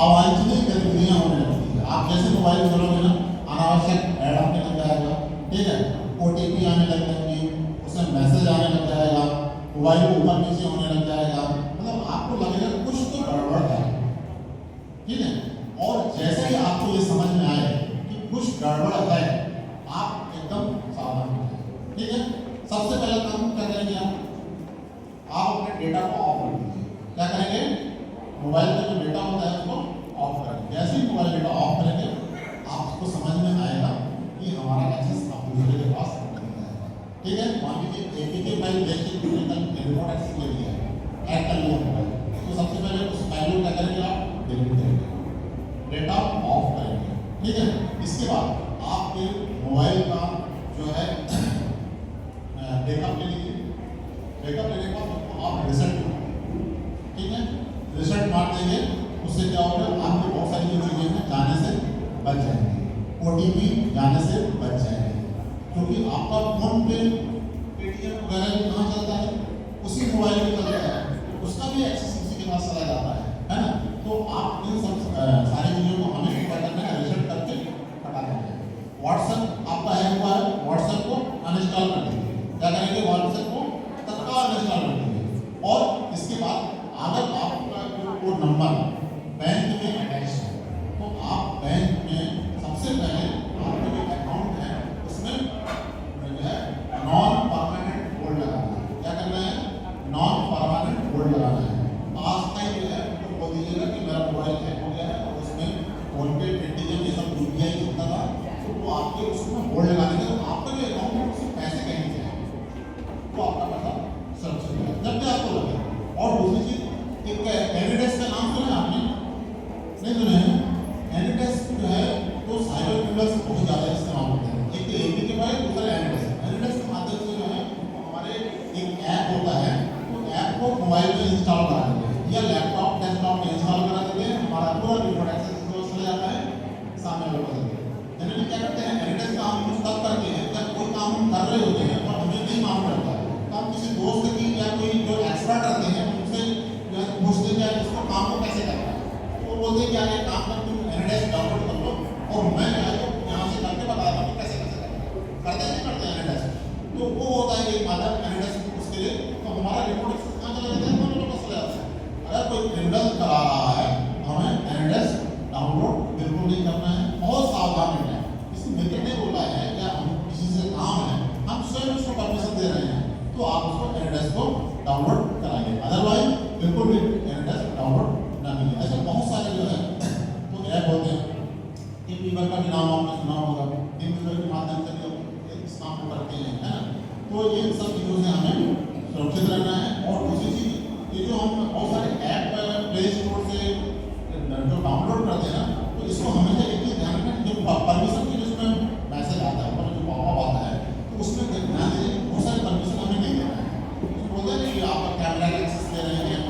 अवांछनीय गतिविधियां होने लगती है। आप जैसे मोबाइल खोलोगे ना, अनावश्यक ऐड आपके लग जाएगा, ठीक है, ओटीपी आने लग जाएंगे, उसमें मैसेज आने लग जाएगा, मोबाइल ऊपर नीचे होने लग जाएगा, मतलब आपको लगेगा कुछ तो गड़बड़ है, ठीक है। और जैसे ही आपको ये समझ में आए कि कुछ गड़बड़ है, आप एकदम सावधान हो जाए, ठीक है। सबसे पहला काम क्या करेंगे आप अपने डेटा को ऑफ कर दीजिए। क्या करेंगे, मोबाइल का जो डेटा होता है उसको ऑफ करेंगे। जैसे ही मोबाइल डेटा ऑफ करेंगे, आपको समझ में आएगा कि हमारा एक्सेस आप दूसरे के पास नहीं जाएगा, ठीक है। मान लीजिए एपीके फाइल देखिए दूसरे तक रिमोट एक्सेस ले लिया है, ऐड कर लिया मोबाइल, तो सबसे पहले उस फाइल को क्या करेंगे, आप डिलीट करेंगे, डेटा ऑफ करेंगे, ठीक है। इसके बाद आपके मोबाइल का जो है बैकअप ले लीजिए। बैकअप लेने के बाद आप रिसेट, ठीक है, रिसेट मार देंगे। उससे क्या होगा, आपकी बहुत सारी जो चीज़ें हैं जाने से बच जाएंगी, ओटीपी जाने से बच जाएंगे, क्योंकि आपका फोन पे पेटीएम वगैरह कहाँ चलता है, उसी मोबाइल में चलता है, उसका भी एक्सेस उसी के पास चला जाता है ना। तो आप इन सब सारी चीज़ों को हमें क्या करना है, रिसेट करके हटा देंगे। व्हाट्सएप आपका है हुआ है, व्हाट्सएप को अनइंस्टॉल कर दीजिए। क्या करेंगे, व्हाट्सएप को तत्काल अनइंस्टॉल कर दीजिए। और इसके बाद अगर आपका वो नंबर बैंक में अटैच है, तो आप बैंक में सबसे पहले आपका जो अकाउंट है उसमें जो है नॉन परमानेंट होल्ड लगाना है। क्या करना है, नॉन परमानेंट होल्ड लगाना है। आज का जो है तो बोल दीजिएगा कि मेरा मोबाइल हैक हो गया है और उसमें फोन पे, पेटीएम ये सब यूपीआई होता था, तो वो आपके उसमें होल्ड लगाने के आपका जो अकाउंट है उसमें पैसे कहीं जाए तो आपका पैसा सुरक्षित है जब भी आपको लगे। और दूसरी चीज, एक एनिडेस्क का नाम सुना आपने, नहीं सुना है? एनिडेस्क जो है तो साइबर क्रिमिनल्स बहुत ज़्यादा इस्तेमाल होते हैं। एक तो एपी के बाद दूसरा एनिडेस्क। एनिडेस्क के माध्यम से जो है हमारे एक ऐप होता है, तो ऐप को मोबाइल में इंस्टॉल करा देते हैं या लैपटॉप डेस्कटॉप में इंस्टॉल करा देते हैं। हमारा पूरा रिमोट एक्सेस चला जाता है सामने वाले को। जनरली क्या करते हैं, एनिडेस्क का हम यूज तब करते हैं जब कोई काम हम कर रहे होते हैं और हमें नहीं मालूम रहता है, तो हम किसी दोस्त की या कोई जो एक्सपर्ट रहते हैं उनसे पूछते हैं कि इसको काम को कैसे करना है। तो बोलते हैं कि यार ये काम कर, तुम एनिडेस्क डाउनलोड कर लो और मैं यहाँ से करके बताता हूँ कैसे कैसे करते हैं, नहीं करते हैं एनिडेस्क। तो वो होता है कि माध्यम एनिडेस्क उसके लिए, तो हमारा रिमोट एक्सेस कहाँ चला जाता है, हमारे लोग चला जाता है। अगर कोई क्रिमिनल करा रहा है, हमें एनिडेस्क डाउनलोड बिल्कुल नहीं करना है, बहुत सावधान रहना है। किसी मित्र ने बोला है या हम किसी से काम है, हम स्वयं उसको परमिशन दे रहे हैं, तो आप उसको एनिडेस्क को डाउनलोड कराइए, अदरवाइज बिल्कुल भी एनिडेस्क डाउनलोड ना कीजिए। ऐसे बहुत सारे जो है तो ऐप होते हैं, टीवीवर का भी नाम आपने सुना होगा, टीवीवर के माध्यम से भी इस काम को करते हैं, है ना। तो ये सब चीज़ों से हमें सुरक्षित रहना है। और दूसरी चीज़, ये जो हम बहुत सारे ऐप प्ले स्टोर से जो डाउनलोड करते हैं ना, तो इसको हमेशा एक चीज़ ध्यान रखें, जो परमिशन की जिसमें मैसेज आता है, जो पॉपअप आता है, तो उसमें ध्यान दीजिए बहुत सारी परमिशन हमें नहीं देना है। उसमें बोलते हैं कि आप कैमरा का एक्सेस ले रहे हैं,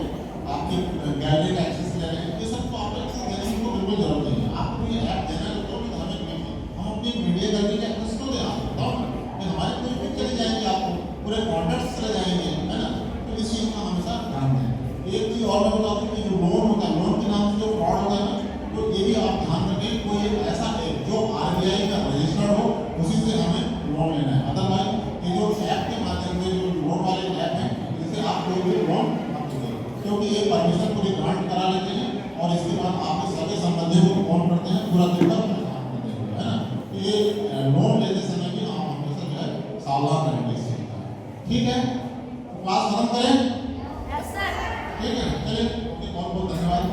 आपकी गैलरी का एक्सेस ले रहे हैं, ये सब तो आपको एक्सेस देने की तो बिल्कुल जरूरत नहीं है। आपको ये ऐप देना है तो हमें नहीं, हम अपनी मीडिया गैलरी का एक्सेस तो दें, आप बताओ ना, हमारे कोई भी चले जाएंगे, आपको पूरे कॉन्टैक्ट्स चले जाएंगे, है ना। तो इस चीज़ का हमेशा ध्यान दें। एक चीज़ और मैं बताऊँ कि जो लोन होता है, लोन के नाम से जो फ्रॉड होता है ना, तो ये भी आप ध्यान रखें, कोई ऐसा है जो RBI का रजिस्टर्ड हो, उसी से हमें लोन लेना है। अदरवाइज ये जो ऐप के माध्यम से जो लोन वाले ऐप हैं, इनसे आप कोई भी लोन मत लीजिए, क्योंकि ये परमिशन पूरी ग्रांट करा लेते हैं और इसके बाद आपके सगे संबंधियों को फोन करते हैं, पूरा दिन भर परेशान करते हैं, है ना। तो ये लोन लेते समय भी आप हमेशा जो है सावधान रहेंगे इस चीज़ का, ठीक है। क्लास खत्म करें, ठीक है, चलिए, बहुत बहुत धन्यवाद।